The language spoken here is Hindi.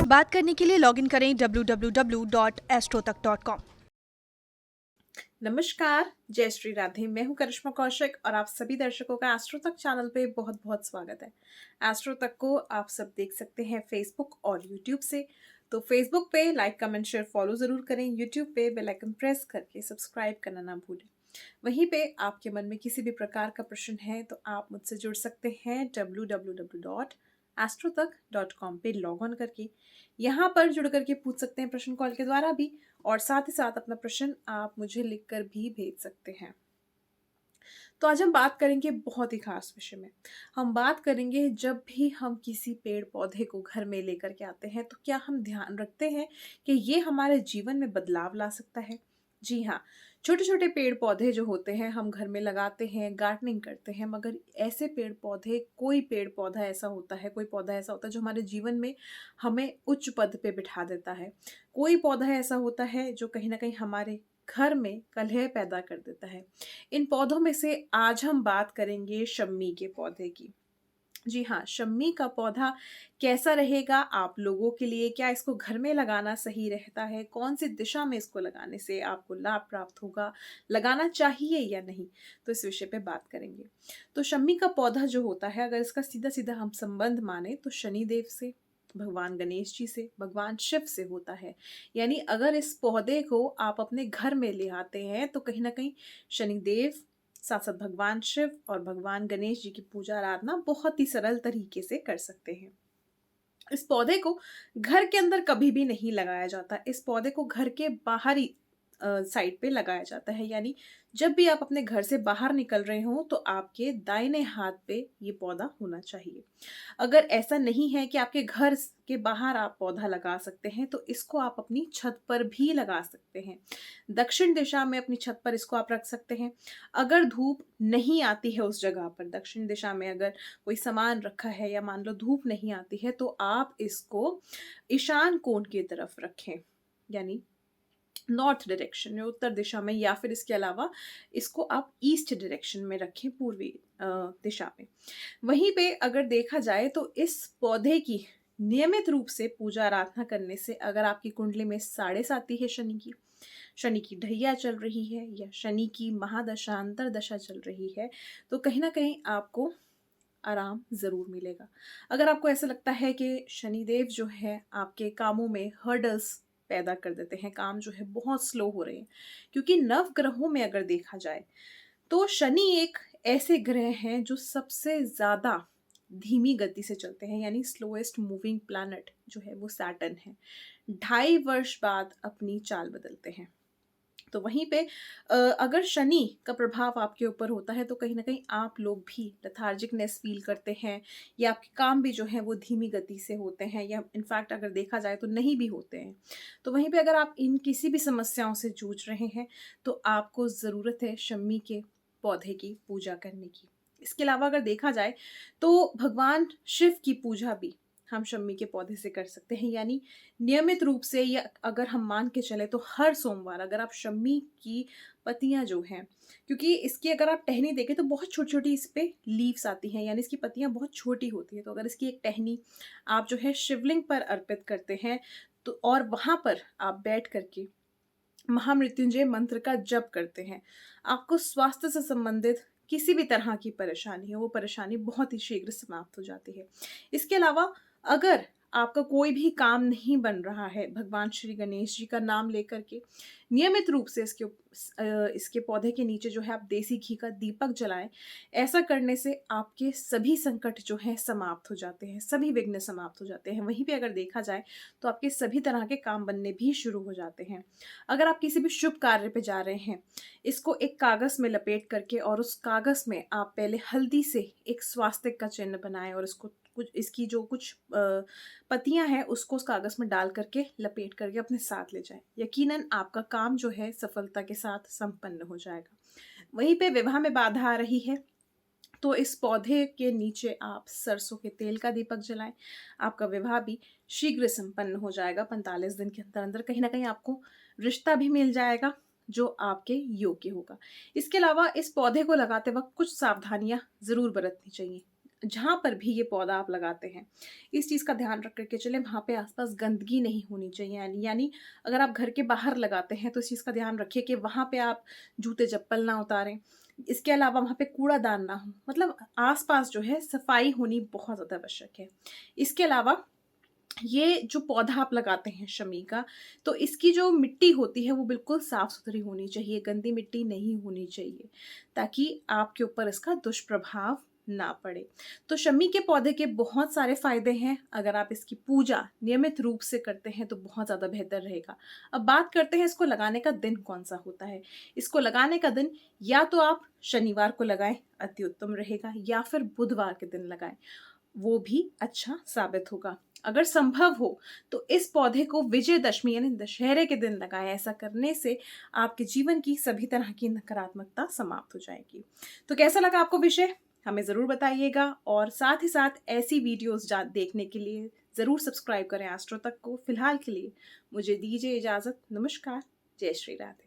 बात करने के लिए लॉगिन करें www.astrotak.com। नमस्कार, जय श्री राधे। मैं हूं करिश्मा कौशिक और आप सभी दर्शकों का एस्ट्रो तक चैनल पे बहुत बहुत स्वागत है। एस्ट्रो तक को आप सब देख सकते हैं फेसबुक और यूट्यूब से। तो फेसबुक पे लाइक कमेंट शेयर फॉलो जरूर करें, यूट्यूब पे बेल आइकन प्रेस करके सब्सक्राइब करना ना भूलें। वहीं पे आपके मन में किसी भी प्रकार का प्रश्न है तो आप मुझसे जुड़ सकते हैं www.astrotak.com पे लॉग ऑन करके। यहाँ पर जुड़ करके पूछ सकते हैं प्रश्न कॉल के द्वारा भी, और साथ ही साथ अपना प्रश्न आप मुझे लिखकर भी भेज सकते हैं। तो आज हम बात करेंगे बहुत ही खास विषय में। हम बात करेंगे जब भी हम किसी पेड़ पौधे को घर में लेकर के आते हैं तो क्या हम ध्यान रखते हैं कि ये हमारे जीवन में बदलाव ला सकता है। जी हाँ, छोटे छोटे पेड़ पौधे जो होते हैं हम घर में लगाते हैं, गार्डनिंग करते हैं, मगर ऐसे पेड़ पौधे, कोई पेड़ पौधा ऐसा होता है, कोई पौधा ऐसा होता है जो हमारे जीवन में हमें उच्च पद पे बिठा देता है। कोई पौधा ऐसा होता है जो कहीं ना कहीं हमारे घर में कलह पैदा कर देता है। इन पौधों में से आज हम बात करेंगे शम्मी के पौधे की। जी हाँ, शम्मी का पौधा कैसा रहेगा आप लोगों के लिए, क्या इसको घर में लगाना सही रहता है, कौन सी दिशा में इसको लगाने से आपको लाभ प्राप्त होगा, लगाना चाहिए या नहीं, तो इस विषय पे बात करेंगे। तो शम्मी का पौधा जो होता है, अगर इसका सीधा सीधा हम संबंध माने तो शनिदेव से, भगवान गणेश जी से, भगवान शिव से होता है। यानी अगर इस पौधे को आप अपने घर में ले आते हैं तो कहीं ना कहीं शनिदेव, साथ साथ भगवान शिव और भगवान गणेश जी की पूजा आराधना बहुत ही सरल तरीके से कर सकते हैं। इस पौधे को घर के अंदर कभी भी नहीं लगाया जाता, इस पौधे को घर के बाहरी साइड पे लगाया जाता है। यानी जब भी आप अपने घर से बाहर निकल रहे हो तो आपके दाहिने हाथ पे ये पौधा होना चाहिए। अगर ऐसा नहीं है कि आपके घर के बाहर आप पौधा लगा सकते हैं तो इसको आप अपनी छत पर भी लगा सकते हैं। दक्षिण दिशा में अपनी छत पर इसको आप रख सकते हैं। अगर धूप नहीं आती है उस जगह पर, दक्षिण दिशा में अगर कोई सामान रखा है या मान लो धूप नहीं आती है, तो आप इसको ईशान कोण की तरफ रखें, यानी नॉर्थ डायरेक्शन में, उत्तर दिशा में, या फिर इसके अलावा इसको आप ईस्ट डायरेक्शन में रखें, पूर्वी दिशा में। वहीं पे अगर देखा जाए तो इस पौधे की नियमित रूप से पूजा आराधना करने से, अगर आपकी कुंडली में साढ़े साती है शनि की ढैया चल रही है या शनि की महादशा अंतरदशा चल रही है, तो कहीं ना कहीं आपको आराम जरूर मिलेगा। अगर आपको ऐसा लगता है कि शनिदेव जो है आपके कामों में हर्डल्स पैदा कर देते हैं, काम जो है बहुत स्लो हो रहे हैं, क्योंकि नव ग्रहों में अगर देखा जाए तो शनि एक ऐसे ग्रह हैं जो सबसे ज्यादा धीमी गति से चलते हैं, यानी स्लोएस्ट मूविंग प्लैनेट जो है वो सैटर्न है। 2.5 वर्ष बाद अपनी चाल बदलते हैं। तो वहीं पे अगर शनि का प्रभाव आपके ऊपर होता है तो कहीं ना कहीं आप लोग भी लेथार्जिकनेस फील करते हैं, या आपके काम भी जो है वो धीमी गति से होते हैं, या इनफैक्ट अगर देखा जाए तो नहीं भी होते हैं। तो वहीं पे अगर आप इन किसी भी समस्याओं से जूझ रहे हैं तो आपको ज़रूरत है शम्मी के पौधे की पूजा करने की। इसके अलावा अगर देखा जाए तो भगवान शिव की पूजा भी हम शम्मी के पौधे से कर सकते हैं। यानी नियमित रूप से, या अगर हम मान के चले तो हर सोमवार अगर आप शम्मी की पत्तियां जो हैं, क्योंकि इसकी अगर आप टहनी देखें तो बहुत छोटी छोटी इस पे लीव्स आती हैं, यानी इसकी पत्तियां बहुत छोटी होती है, तो अगर इसकी एक टहनी आप जो है शिवलिंग पर अर्पित करते हैं तो, और वहां पर आप बैठ करके महामृत्युंजय मंत्र का जप करते हैं, आपको स्वास्थ्य से संबंधित किसी भी तरह की परेशानी है वो परेशानी बहुत ही शीघ्र समाप्त हो जाती है। इसके अलावा अगर आपका कोई भी काम नहीं बन रहा है, भगवान श्री गणेश जी का नाम लेकर के नियमित रूप से इसके पौधे के नीचे जो है आप देसी घी का दीपक जलाएं। ऐसा करने से आपके सभी संकट जो है समाप्त हो जाते हैं, सभी विघ्न समाप्त हो जाते हैं। वहीं पे अगर देखा जाए तो आपके सभी तरह के काम बनने भी शुरू हो जाते हैं। अगर आप किसी भी शुभ कार्य पे जा रहे हैं, इसको एक कागज में लपेट करके और उस कागज में आप पहले हल्दी से एक स्वास्तिक का चिन्ह बनाएं, और इसको कुछ, इसकी जो कुछ पत्तियां हैं उसको उस कागज में डाल करके लपेट करके अपने साथ ले जाएं। यकीनन आपका काम जो है सफलता के साथ संपन्न हो जाएगा। वहीं पे विवाह में बाधा आ रही है तो इस पौधे के नीचे आप सरसों के तेल का दीपक जलाएं, आपका विवाह भी शीघ्र संपन्न हो जाएगा। 45 दिन के अंदर अंदर कहीं ना कहीं आपको रिश्ता भी मिल जाएगा जो आपके योग्य होगा। इसके अलावा इस पौधे को लगाते वक्त कुछ सावधानियां जरूर बरतनी चाहिए। जहाँ पर भी ये पौधा आप लगाते हैं, इस चीज़ का ध्यान रख कर के चलें, वहाँ पे आस-पास गंदगी नहीं होनी चाहिए। यानी अगर आप घर के बाहर लगाते हैं तो इस चीज़ का ध्यान रखिए कि वहाँ पे आप जूते-चप्पल ना उतारें। इसके अलावा वहाँ पे कूड़ादान ना हो, मतलब आस-पास जो है सफाई होनी बहुत ज़्यादा आवश्यक है। इसके अलावा ये जो पौधा आप लगाते हैं शमी का, तो इसकी जो मिट्टी होती है वो बिल्कुल साफ-सुथरी होनी चाहिए, गंदी मिट्टी नहीं होनी चाहिए, ताकि आपके ऊपर इसका दुष्प्रभाव ना पड़े। तो शमी के पौधे के बहुत सारे फ़ायदे हैं, अगर आप इसकी पूजा नियमित रूप से करते हैं तो बहुत ज़्यादा बेहतर रहेगा। अब बात करते हैं इसको लगाने का दिन कौन-सा होता है। इसको लगाने का दिन या तो आप शनिवार को लगाएँ, अति उत्तम रहेगा, या फिर बुधवार के दिन लगाएँ। वो भी अच्छा साबित होगा। अगर संभव हो तो इस पौधे को विजयदशमी यानी दशहरे के दिन लगाएँ। ऐसा करने से आपके जीवन की सभी तरह की नकारात्मकता समाप्त हो जाएगी। तो कैसा लगा आपको विषय? हमें ज़रूर बताइएगा, और साथ ही साथ ऐसी वीडियोज़ जा देखने के लिए ज़रूर सब्सक्राइब करें एस्ट्रो तक को। फिलहाल के लिए मुझे दीजिए इजाज़त। नमस्कार। जय श्री राधे।